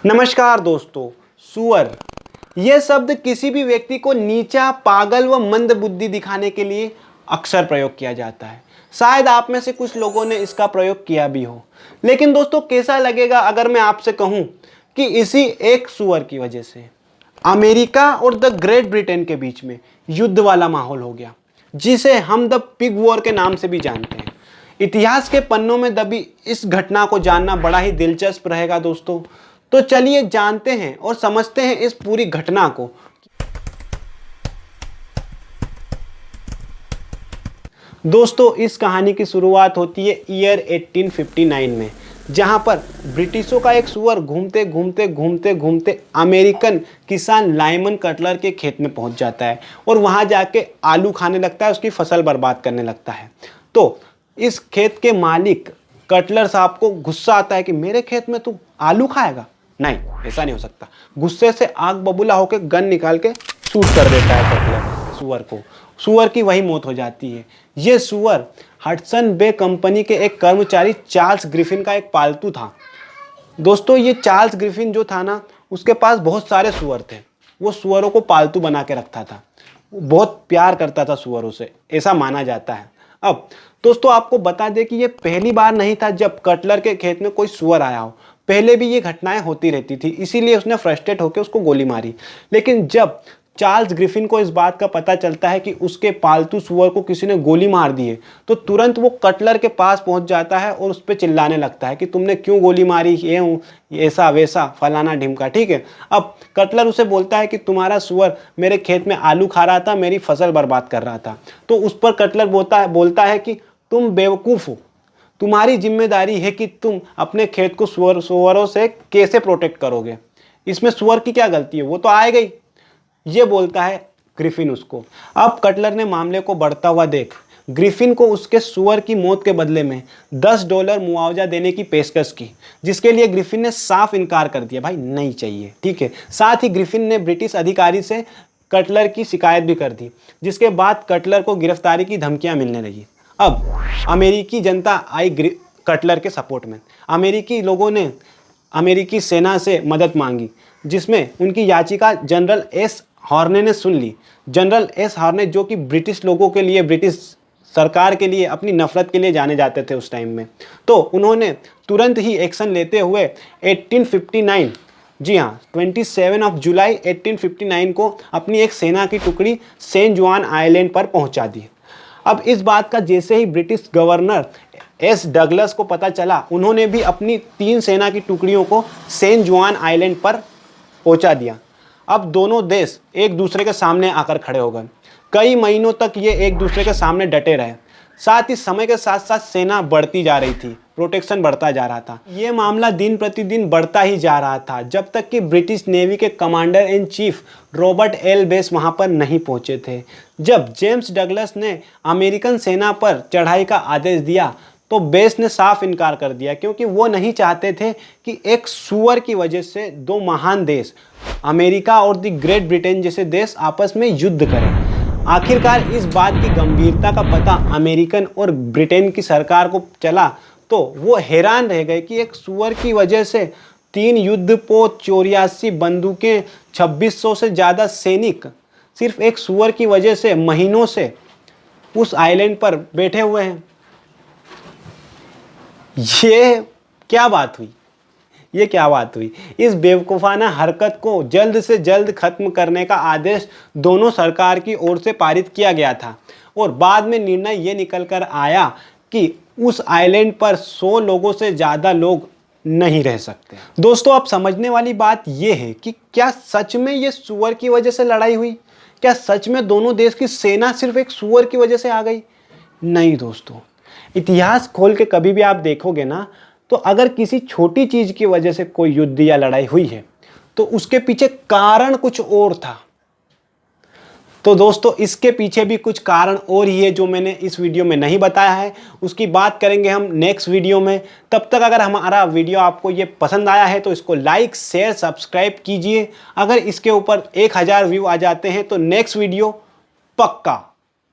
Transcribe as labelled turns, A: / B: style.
A: नमस्कार दोस्तों। सुअर यह शब्द किसी भी व्यक्ति को नीचा, पागल व मंद बुद्धि दिखाने के लिए अक्सर प्रयोग किया जाता है। शायद आप में से कुछ लोगों ने इसका प्रयोग किया भी हो। लेकिन दोस्तों, कैसा लगेगा अगर मैं आपसे कहूं कि इसी एक सुअर की वजह से अमेरिका और द ग्रेट ब्रिटेन के बीच में युद्ध वाला माहौल हो गया, जिसे हम द पिग वॉर के नाम से भी जानते हैं। इतिहास के पन्नों में दबी इस घटना को जानना बड़ा ही दिलचस्प रहेगा दोस्तों। तो चलिए जानते हैं और समझते हैं इस पूरी घटना को। दोस्तों, इस कहानी की शुरुआत होती है ईयर 1859 में, जहां पर ब्रिटिशों का एक सुअर घूमते घूमते घूमते घूमते अमेरिकन किसान लाइमन कटलर के खेत में पहुंच जाता है और वहां जाके आलू खाने लगता है, उसकी फसल बर्बाद करने लगता है। तो इस खेत के मालिक कटलर साहब को गुस्सा आता है कि मेरे खेत में तू आलू खाएगा? नहीं, ऐसा नहीं हो सकता। गुस्से से आग बबूला होकर गन निकाल के शूट कर देता है कटलर सुअर को। सुअर की वही मौत हो जाती है। ये सुअर हडसन बे कंपनी के एक कर्मचारी चार्ल्स ग्रिफिन का एक पालतू था। दोस्तों, ये चार्ल्स ग्रिफिन जो था ना, उसके पास बहुत सारे सुअर थे। वो सुअरों को पालतू बना के रखता था, बहुत प्यार करता था सुअरों से, ऐसा माना जाता है। अब दोस्तों, आपको बता दें कि ये पहली बार नहीं था जब कटलर के खेत में कोई सुअर आया हो। पहले भी ये घटनाएं होती रहती थी, इसीलिए उसने फ्रस्ट्रेट होकर उसको गोली मारी। लेकिन जब चार्ल्स ग्रिफिन को इस बात का पता चलता है कि उसके पालतू सुअर को किसी ने गोली मार दी है, तो तुरंत वो कटलर के पास पहुंच जाता है और उस पर चिल्लाने लगता है कि तुमने क्यों गोली मारी, ये ऐसा वैसा फलाना ढिमका। ठीक है, अब कटलर उसे बोलता है कि तुम्हारा सुअर मेरे खेत में आलू खा रहा था, मेरी फसल बर्बाद कर रहा था। तो उस पर कटलर बोलता है कि तुम बेवकूफ़ हो, तुम्हारी जिम्मेदारी है कि तुम अपने खेत को सुअरों से कैसे प्रोटेक्ट करोगे, इसमें सुअर की क्या गलती है, वो तो आएगा ही। ये बोलता है ग्रिफिन उसको। अब कटलर ने मामले को बढ़ता हुआ देख ग्रिफिन को उसके सुअर की मौत के बदले में $10 मुआवजा देने की पेशकश की, जिसके लिए ग्रिफिन ने साफ इनकार कर दिया, भाई नहीं चाहिए। ठीक है, साथ ही ग्रिफिन ने ब्रिटिश अधिकारी से कटलर की शिकायत भी कर दी, जिसके बाद कटलर को गिरफ्तारी की धमकियां मिलने लगी। अब अमेरिकी जनता आई कटलर के सपोर्ट में। अमेरिकी लोगों ने अमेरिकी सेना से मदद मांगी, जिसमें उनकी याचिका जनरल एस हॉर्ने ने सुन ली। जनरल एस हॉर्ने, जो कि ब्रिटिश लोगों के लिए, ब्रिटिश सरकार के लिए, अपनी नफरत के लिए जाने जाते थे उस टाइम में, तो उन्होंने तुरंत ही एक्शन लेते हुए 1859, जी हाँ 27 जुलाई 1859 को अपनी एक सेना की टुकड़ी सेंट जुआन आइलैंड पर पहुंचा दी। अब इस बात का जैसे ही ब्रिटिश गवर्नर एस डगलस को पता चला, उन्होंने भी अपनी 3 सेना की टुकड़ियों को सेंट जुआन आइलैंड पर पहुंचा दिया। अब दोनों देश एक दूसरे के सामने आकर खड़े हो गए। कई महीनों तक ये एक दूसरे के सामने डटे रहे। साथ ही समय के साथ साथ सेना बढ़ती जा रही थी, प्रोटेक्शन बढ़ता जा रहा था। ये मामला दिन प्रतिदिन बढ़ता ही जा रहा था, जब तक कि ब्रिटिश नेवी के commander in chief Robert L base वहां पर नहीं पहुंचे थे। जब जेम्स डगलस ने अमेरिकन सेना पर चढ़ाई का आदेश दिया, तो बेस ने साफ इनकार कर दिया, क्योंकि वो नहीं चाहते थे कि एक सुअर की वजह से 2 महान देश, अमेरिका और द ग्रेट ब्रिटेन जैसे देश, आपस में युद्ध करें। आखिरकार इस बात की गंभीरता का पता अमेरिकन और ब्रिटेन की सरकार को चला, तो वो हैरान रह गए कि एक सुअर की वजह से 3 युद्धपोत, 84 बंदूकें, 2600 से ज़्यादा सैनिक सिर्फ एक सुअर की वजह से महीनों से उस आइलैंड पर बैठे हुए हैं। ये क्या बात हुई? ये क्या बात हुई? इस बेवकूफ़ाना हरकत को जल्द से जल्द खत्म करने का आदेश दोनों सरकार की ओर से पारित किया गया था और बाद में निर्णय ये निकल कर आया कि उस आइलैंड पर 100 लोगों से ज़्यादा लोग नहीं रह सकते। दोस्तों, अब समझने वाली बात ये है कि क्या सच में ये सुअर की वजह से लड़ाई हुई? क्या सच में दोनों देश की सेना सिर्फ एक सुअर की वजह से आ गई? नहीं दोस्तों, इतिहास खोल के कभी भी आप देखोगे ना, तो अगर किसी छोटी चीज़ की वजह से कोई युद्ध या लड़ाई हुई है, तो उसके पीछे कारण कुछ और था। तो दोस्तों, इसके पीछे भी कुछ कारण और ही है जो मैंने इस वीडियो में नहीं बताया है। उसकी बात करेंगे हम नेक्स्ट वीडियो में। तब तक अगर हमारा वीडियो आपको ये पसंद आया है तो इसको लाइक, शेयर, सब्सक्राइब कीजिए। अगर इसके ऊपर 1000 व्यू आ जाते हैं तो नेक्स्ट वीडियो पक्का